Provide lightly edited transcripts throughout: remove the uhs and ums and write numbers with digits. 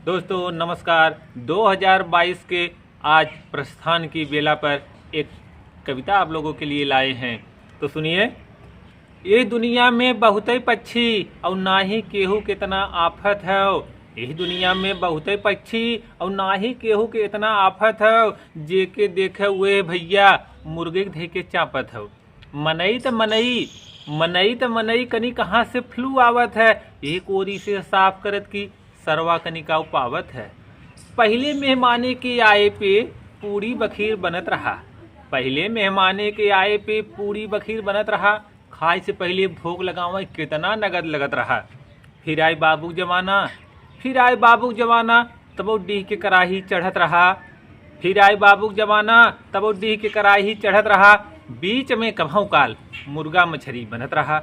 दोस्तों नमस्कार। 2022 के आज प्रस्थान की बेला पर एक कविता आप लोगों के लिए लाए हैं, तो सुनिए। ये दुनिया में बहुते पक्षी और ना ही केहू कितना आफत है। यही दुनिया में बहुते पक्षी और ना ही केहू के इतना आफत है। जेके देखे हुए भैया मुर्गे धे के चापत हो। मनई त मनई कनी कहाँ से फ्लू आवत है। एक ओरी से साफ करत की सरवा कनिका पावत है। पहले मेहमाने के आए पे पूरी बखीर बनत रहा। पहले मेहमाने के आए पे पूरी बखीर बनत रहा। खाए से पहले भोग लगावे कितना नगद लगत रहा। फिर आए बाबू जवाना तब वो डीह के कराही चढ़त रहा। फिर आए बाबू जवाना तब वो डीह के कराही चढ़त रहा। बीच में कभों काल मुर्गा मछली बनत रहा।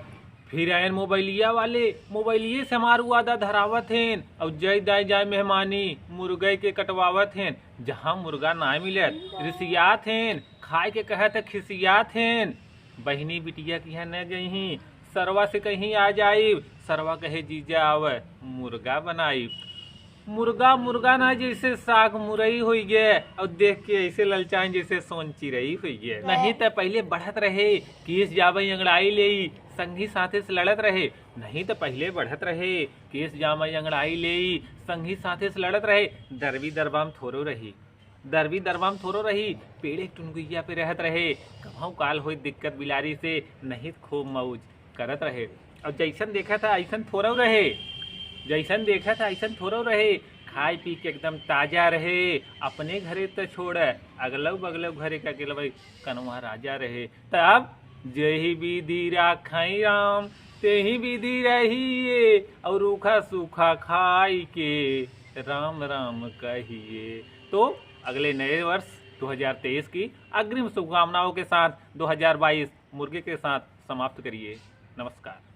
फिर आयन मोबाइलिया वाले मोबाइलिए से हमारू आदा धरावत हैं और जय दाय जाय मेहमानी मुर्गे के कटवावत हैं। जहाँ मुर्गा ना मिलत रिसियात हैं, खाए के कहत खिसियात हैं। बहनी बिटिया की यहाँ न गई सरवा से कहीं आ जाई। सरवा कहे जीजा आवे मुर्गा बनाई। मुर्गा ना जैसे साग मुरई हुई गए और देख के ऐसे ललचाएं जैसे सोन चिरई हुई गए। नहीं तो पहले बढ़त रहे केस जावई अंगड़ाई ले संगी साथे से लड़त रहे। नहीं तो पहले बढ़त रहे केस जावई अंगड़ाई ले संगी साथे से लड़त रहे। दरबी दरबाम थोरो रही पेड़े टुनगुइया पे रहत रहे। कभों काल हुई दिक्कत बिलारी से नहीं खूब मौज करत रहे। और जैसन देखा था ऐसन थोड़ा रहे। खाए पी के एकदम ताजा रहे। अपने घरे तो छोड़ अगलो बगलो घरे का भाई कनवा राजा रहे। तब जही विधि राखाई राम तेही विधि रहिए और रूखा सूखा खाई के राम राम कहिए। तो अगले नए वर्ष 2023 की अग्रिम शुभकामनाओं के साथ 2022 मुर्गे के साथ समाप्त करिए। नमस्कार।